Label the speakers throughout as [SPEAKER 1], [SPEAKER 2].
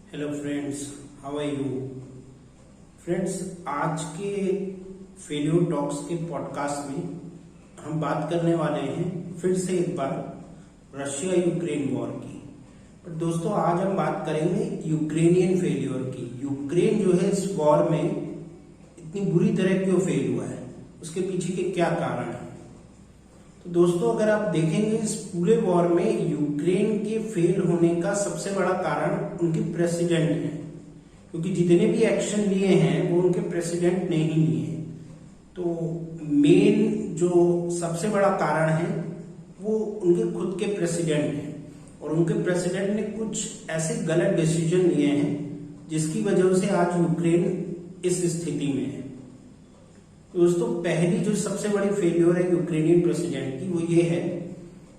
[SPEAKER 1] Hello friends, how are you friends. आज के failure talks के पॉडकास्ट में हम बात करने वाले हैं फिर से एक बार रशिया यूक्रेन वॉर की। पर दोस्तों, आज हम बात करेंगे यूक्रेनियन फेल्योर की। यूक्रेन जो है इस वॉर में इतनी बुरी तरह क्यों फेल हुआ है, उसके पीछे के क्या कारण है। तो दोस्तों, अगर आप देखेंगे इस पूरे वॉर में यूक्रेन के फेल होने का सबसे बड़ा कारण उनके प्रेसिडेंट है, क्योंकि जितने भी एक्शन लिए हैं वो उनके प्रेसिडेंट ने ही लिए हैं। तो मेन जो सबसे बड़ा कारण है वो उनके खुद के प्रेसिडेंट हैं, और उनके प्रेसिडेंट ने कुछ ऐसे गलत डिसीजन लिए हैं जिसकी वजह से आज यूक्रेन इस स्थिति में है। दोस्तों, पहली जो सबसे बड़ी फेल्योर है यूक्रेनियन प्रेसिडेंट की, वो ये है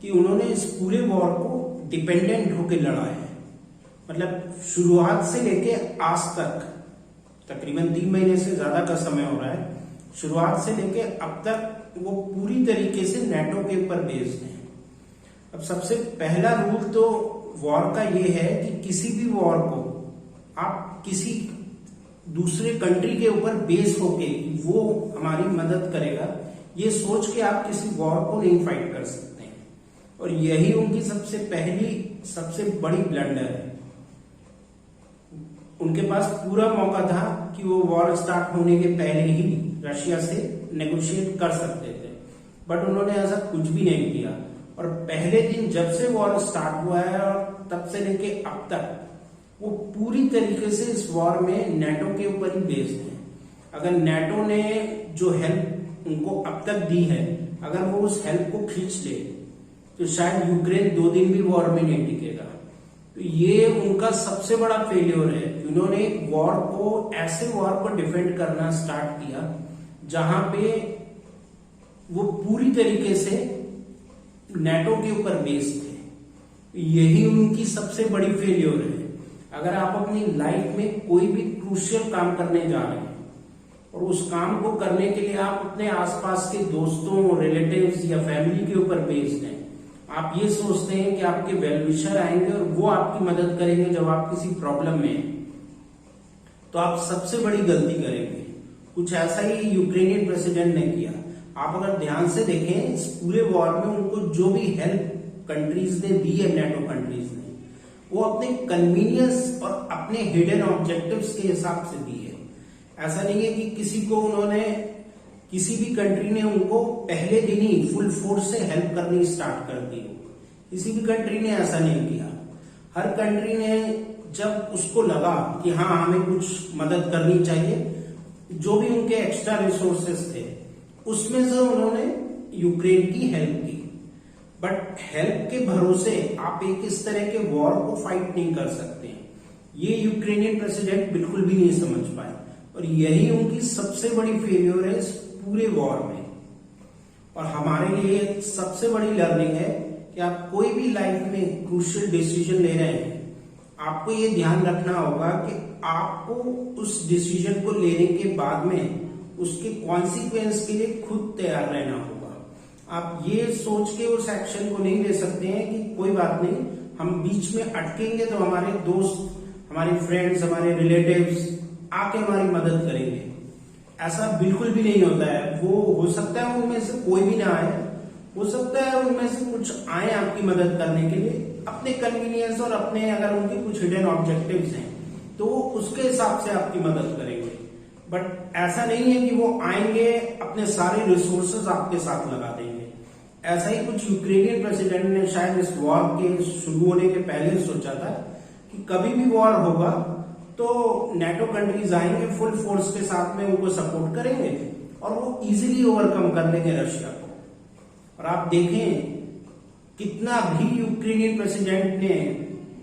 [SPEAKER 1] कि उन्होंने इस पूरे वॉर को डिपेंडेंट होकर लड़ा है। मतलब शुरुआत से लेके आज तक तकरीबन 3 महीने से ज्यादा का समय हो रहा है। शुरुआत से लेके अब तक वो पूरी तरीके से नेटो के ऊपर बेस्ड है। अब सबसे पहला रूल तो वॉर का ये है कि किसी भी वॉर को आप किसी दूसरे कंट्री के ऊपर बेस होके वो हमारी मदद करेगा, ये सोच के आप किसी वॉर को नहीं फाइट कर सकते हैं। और यही उनकी सबसे बड़ी ब्लंडर है। उनके पास पूरा मौका था कि वो वॉर स्टार्ट होने के पहले ही रशिया से नेगोशिएट कर सकते थे, बट उन्होंने ऐसा कुछ भी नहीं किया। और पहले दिन जब से वॉर स्टार्ट हुआ है और तब से लेके अब तक वो पूरी तरीके से इस वॉर में नेटो के ऊपर ही बेस्ड है। अगर नेटो ने जो हेल्प उनको अब तक दी है, अगर वो उस हेल्प को खींच ले तो शायद यूक्रेन 2 दिन भी वॉर में नहीं टिकेगा। तो ये उनका सबसे बड़ा फेल्योर है। उन्होंने ऐसे वॉर को डिफेंड करना स्टार्ट किया जहां पे वो पूरी तरीके से नेटो के ऊपर बेस्ड थे। यही उनकी सबसे बड़ी फेल्योर है। अगर आप अपनी लाइफ में कोई भी क्रूशियल काम करने जा रहे हैं और उस काम को करने के लिए आप अपने आसपास के दोस्तों, रिलेटिव्स या फैमिली के ऊपर बेस्ड हैं, आप ये सोचते हैं कि आपके वेल विशर आएंगे और वो आपकी मदद करेंगे जब आप किसी प्रॉब्लम में हैं, तो आप सबसे बड़ी गलती करेंगे। कुछ ऐसा ही यूक्रेनियन प्रेसिडेंट ने किया। आप अगर ध्यान से देखें, इस पूरे वॉर में उनको जो भी हेल्प कंट्रीज ने दी है, नेटो कंट्रीज ने, वो अपने कन्वीनियंस और अपने हिडन ऑब्जेक्टिव्स के हिसाब से दी है। ऐसा नहीं है कि किसी भी कंट्री ने उनको पहले दिन ही फुल फोर्स से हेल्प करनी स्टार्ट कर दी हो। किसी भी कंट्री ने ऐसा नहीं किया। हर कंट्री ने जब उसको लगा कि हाँ, हमें कुछ मदद करनी चाहिए, जो भी उनके एक्स्ट्रा रिसोर्सेस थे उसमें से उन्होंने यूक्रेन की हेल्प की। बट हेल्प के भरोसे आप एक इस तरह के वॉर को फाइट नहीं कर सकते। ये यूक्रेनियन प्रेसिडेंट बिल्कुल भी नहीं समझ पाए, और यही उनकी सबसे बड़ी फेल्योर है इस पूरे वॉर में। और हमारे लिए सबसे बड़ी लर्निंग है कि आप कोई भी लाइफ में क्रूशियल डिसीजन ले रहे हैं, आपको ये ध्यान रखना होगा कि आपको उस डिसीजन को लेने के बाद में उसके कॉन्सिक्वेंस के लिए खुद तैयार रहना होगा। आप ये सोच के उस एक्शन को नहीं ले सकते हैं कि कोई बात नहीं, हम बीच में अटकेंगे तो हमारे दोस्त, हमारे फ्रेंड्स, हमारे रिलेटिव्स आके हमारी मदद करेंगे। ऐसा बिल्कुल भी नहीं होता है। वो हो सकता है उनमें से कोई भी ना आए, हो सकता है उनमें से कुछ आए आपकी मदद करने के लिए अपने कन्वीनियंस और अपने, अगर उनके कुछ हिडन ऑब्जेक्टिव्स हैं तो वो उसके हिसाब से आपकी मदद करेंगे। बट ऐसा नहीं है कि वो आएंगे अपने सारे रिसोर्सेज आपके साथ लगा देंगे। ऐसा ही कुछ यूक्रेनियन प्रेसिडेंट ने शायद इस वॉर के शुरू होने के पहले सोचा था कि कभी भी वॉर होगा तो नेटो कंट्रीज आएंगे, फुल फोर्स के साथ में उनको सपोर्ट करेंगे और वो इजीली ओवरकम कर लेंगे रशिया को। और आप देखें कितना भी यूक्रेनियन प्रेसिडेंट ने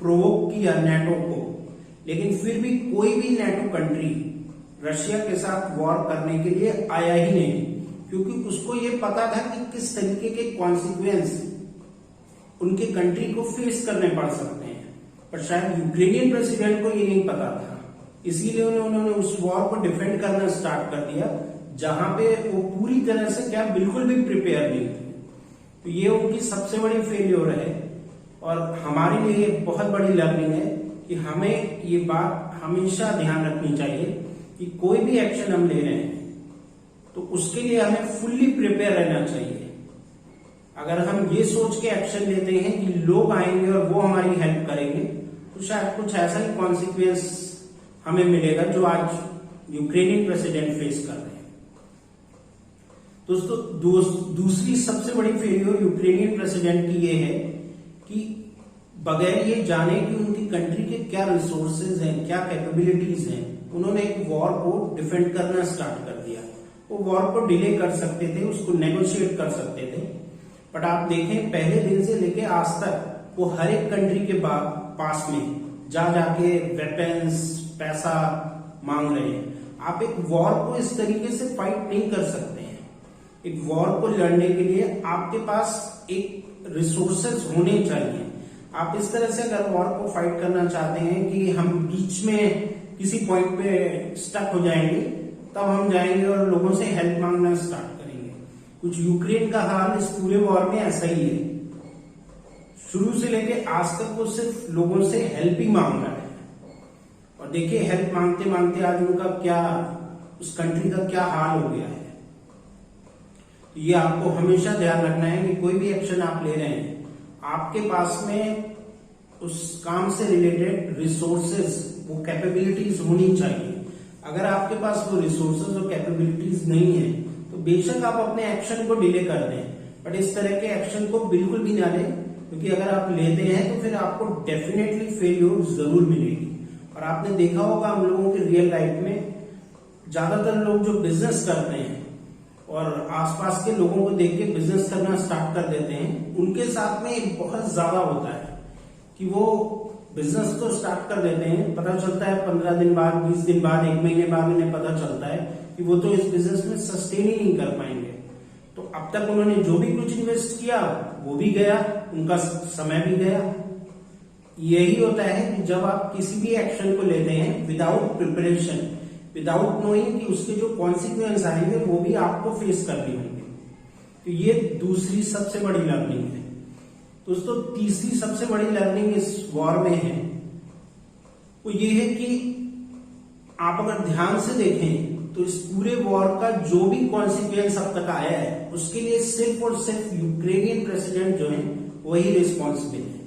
[SPEAKER 1] प्रोवोक किया नेटो को, लेकिन फिर भी कोई भी नेटो कंट्री रशिया के साथ वॉर करने के लिए आया ही नहीं, क्योंकि उसको ये पता था कि किस तरीके के कॉन्सिक्वेंस उनके कंट्री को फेस करने पड़ सकते हैं। पर शायद यूक्रेनियन प्रेसिडेंट को ये नहीं पता था, इसीलिए उन्होंने उस वॉर को डिफेंड करना स्टार्ट कर दिया जहां पे वो पूरी तरह से बिल्कुल भी प्रिपेयर नहीं थे। तो ये उनकी सबसे बड़ी फेल्योर है, और हमारे लिए बहुत बड़ी लर्निंग है कि हमें ये बात हमेशा ध्यान रखनी चाहिए कि कोई भी एक्शन हम ले रहे हैं तो उसके लिए हमें फुल्ली प्रिपेयर रहना चाहिए। अगर हम ये सोच के एक्शन लेते हैं कि लोग आएंगे और वो हमारी हेल्प करेंगे तो शायद कुछ ऐसा ही कॉन्सिक्वेंस हमें मिलेगा जो आज यूक्रेनियन प्रेसिडेंट फेस कर रहे हैं। दोस्तों दूसरी सबसे बड़ी फेलियर यूक्रेनियन प्रेसिडेंट की ये है कि बगैर ये जाने कि उनकी कंट्री के क्या रिसोर्सेज हैं, क्या कैपेबिलिटीज हैं, उन्होंने एक वॉर को डिफेंड करना स्टार्ट कर दिया। वो वॉर को डिले कर सकते थे, उसको नेगोशिएट कर सकते थे, बट आप देखें पहले दिन से लेके आज तक वो हर एक कंट्री के पास में जाके वेपन्स, पैसा मांग रहे हैं। आप एक वॉर को इस तरीके से फाइट नहीं कर सकते हैं। एक वॉर को लड़ने के लिए आपके पास एक रिसोर्सेज होने चाहिए। आप इस तरह से अगर वॉर को फाइट करना चाहते हैं कि हम बीच में किसी पॉइंट पे स्टक हो जाएंगे, तब हम जाएंगे और लोगों से हेल्प मांगना स्टार्ट करेंगे। कुछ यूक्रेन का हाल इस पूरे वॉर में ऐसा ही है। शुरू से लेके आज तक वो सिर्फ लोगों से हेल्प ही मांग रहा है, और देखिए हेल्प मांगते मांगते आज उनका क्या, उस कंट्री का क्या हाल हो गया है। तो ये आपको हमेशा ध्यान रखना है कि कोई भी एक्शन आप ले रहे हैं, आपके पास में उस काम से रिलेटेड रिसोर्सेज, वो कैपेबिलिटीज होनी चाहिए। अगर आपके पास वो रिसोर्सेज और कैपेबिलिटीज नहीं है तो बेशक आप अपने एक्शन को डिले कर दें, बट इस तरह के एक्शन को बिल्कुल भी ना लें, क्योंकि अगर आप लेते हैं तो फिर आपको डेफिनेटली फेल्योर जरूर मिलेगी। और आपने देखा होगा हम लोगों के रियल लाइफ में ज्यादातर लोग जो बिजनेस करते हैं और आसपास के लोगों को देख के बिजनेस करना स्टार्ट कर देते हैं, उनके साथ में बहुत ज्यादा होता है कि वो बिजनेस तो स्टार्ट कर देते हैं, पता चलता है 15 दिन बाद, 20 दिन बाद, 1 महीने बाद उन्हें पता चलता है कि वो तो इस बिजनेस में सस्टेन ही नहीं कर पाएंगे। तो अब तक उन्होंने जो भी कुछ इन्वेस्ट किया वो भी गया, उनका समय भी गया। यही होता है कि जब आप किसी भी एक्शन को लेते हैं विदाउट प्रिपरेशन, विदाउट नोइंग कि उसके जो कॉन्सिक्वेंस आएंगे वो भी आपको फेस करने होंगे। तो ये दूसरी सबसे बड़ी लर्निंग है। दोस्तों तीसरी सबसे बड़ी लर्निंग इस वॉर में है वो ये है कि आप अगर ध्यान से देखें तो इस पूरे वॉर का जो भी कॉन्सिक्वेंस अब तक आया है उसके लिए सिर्फ और सिर्फ यूक्रेनियन प्रेसिडेंट जो है वही रिस्पॉन्सिबल है।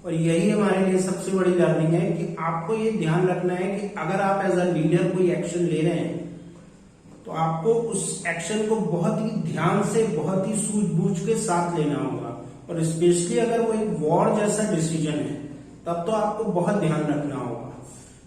[SPEAKER 1] और यही हमारे लिए सबसे बड़ी लर्निंग है कि आपको ये ध्यान रखना है कि अगर आप एज अ लीडर कोई एक्शन ले रहे हैं तो आपको उस एक्शन को बहुत ही ध्यान से, बहुत ही सूझबूझ के साथ लेना होगा। और स्पेशली अगर वो एक वॉर जैसा डिसीजन है तब तो आपको बहुत ध्यान रखना होगा।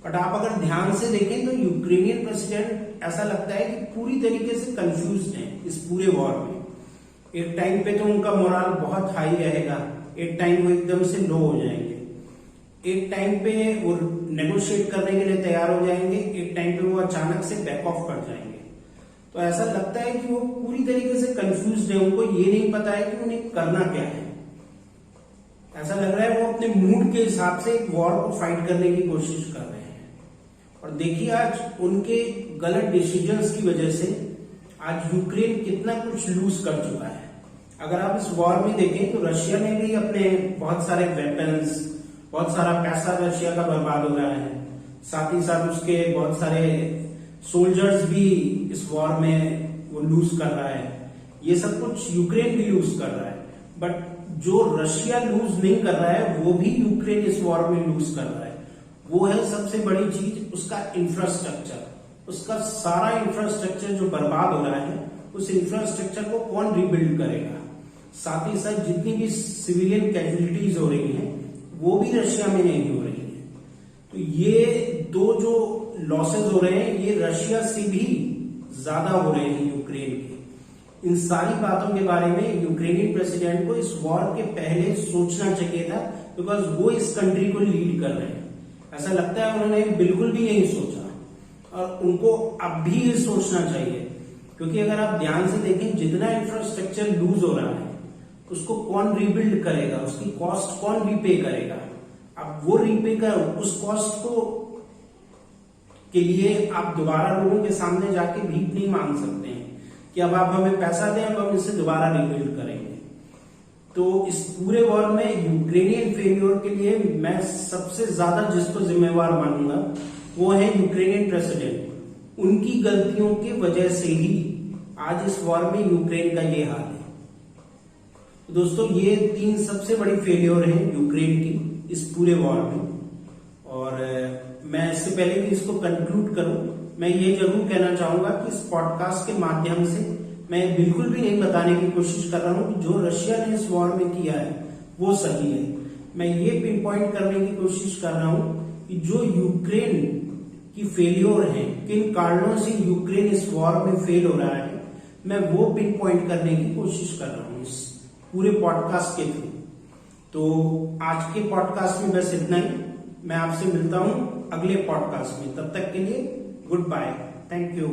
[SPEAKER 1] बट आप अगर ध्यान से देखें तो यूक्रेनियन प्रेसिडेंट ऐसा लगता है कि पूरी तरीके से कंफ्यूज्ड है इस पूरे वॉर में। एक टाइम पे तो उनका मोराल बहुत हाई रहेगा, एक टाइम वो एकदम से लो हो जाएंगे, एक टाइम पे वो नेगोशिएट करने के लिए तैयार हो जाएंगे, एक टाइम पे वो अचानक से बैक ऑफ कर जाएंगे। तो ऐसा लगता है कि वो पूरी तरीके से कंफ्यूज्ड है, उनको ये नहीं पता है कि उन्हें करना क्या है। ऐसा लग रहा है वो अपने मूड के हिसाब से एक वॉर को फाइट करने की कोशिश कर रहे हैं। और देखिए आज उनके गलत डिसीजंस की वजह से आज यूक्रेन कितना कुछ लूज कर चुका है। अगर आप इस वॉर में देखें तो रशिया ने भी अपने बहुत सारे वेपन्स, बहुत सारा पैसा रशिया का बर्बाद हो रहा है, साथ ही साथ उसके बहुत सारे सोल्जर्स भी इस वॉर में वो लूज कर रहा है। ये सब कुछ यूक्रेन भी लूज कर रहा है, बट जो रशिया लूज नहीं कर रहा है वो भी यूक्रेन इस वॉर में लूज कर रहा है। वो है सबसे बड़ी चीज उसका इंफ्रास्ट्रक्चर। उसका सारा इंफ्रास्ट्रक्चर जो बर्बाद हो रहा है उस इंफ्रास्ट्रक्चर को कौन रिबिल्ड करेगा। साथ ही साथ जितनी भी सिविलियन कैजुअलिटीज हो रही हैं वो भी रशिया में नहीं हो रही है। तो ये दो जो लॉसेज हो रहे हैं ये रशिया से भी ज्यादा हो रहे हैं यूक्रेन के। इन सारी बातों के बारे में यूक्रेनियन प्रेसिडेंट को इस वॉर के पहले सोचना चाहिए था, बिकॉज वो इस कंट्री को लीड कर रहे हैं। ऐसा लगता है उन्होंने बिल्कुल भी नहीं सोचा और उनको अब भी ये सोचना चाहिए, क्योंकि अगर आप ध्यान से देखें जितना इंफ्रास्ट्रक्चर लूज हो रहा है उसको कौन रिबिल्ड करेगा, उसकी कॉस्ट कौन रीपे करेगा। अब वो रीपे कर उस कॉस्ट को के लिए आप दोबारा लोगों के सामने जाके भीख नहीं मांग सकते हैं कि अब आप हमें पैसा दें, अब हम इसे दोबारा रिबिल्ड करेंगे। तो इस पूरे वॉर में यूक्रेनियन फेल्योर के लिए मैं सबसे ज्यादा जिसको जिम्मेवार मानूंगा वो है यूक्रेनियन प्रेसिडेंट। उनकी गलतियों की वजह से ही आज इस वॉर में यूक्रेन का ये हाल है। तो दोस्तों ये 3 सबसे बड़ी फेल्योर है यूक्रेन की इस पूरे वॉर में। और मैं इससे पहले कि इसको कंक्लूड करूं, मैं ये जरूर कहना चाहूंगा कि इस पॉडकास्ट के माध्यम से मैं बिल्कुल भी नहीं बताने की कोशिश कर रहा हूं कि जो रशिया ने इस वॉर में किया है वो सही है। मैं ये पिन पॉइंट करने की कोशिश कर रहा हूं कि जो यूक्रेन की फेल्योर है, किन कारणों से यूक्रेन इस वॉर में फेल हो रहा है, मैं वो पिन पॉइंट करने की कोशिश कर रहा हूं इस पूरे पॉडकास्ट के थ्रू। तो आज के पॉडकास्ट में बस इतना ही। मैं आपसे मिलता हूं अगले पॉडकास्ट में। तब तक के लिए गुड बाय, थैंक यू।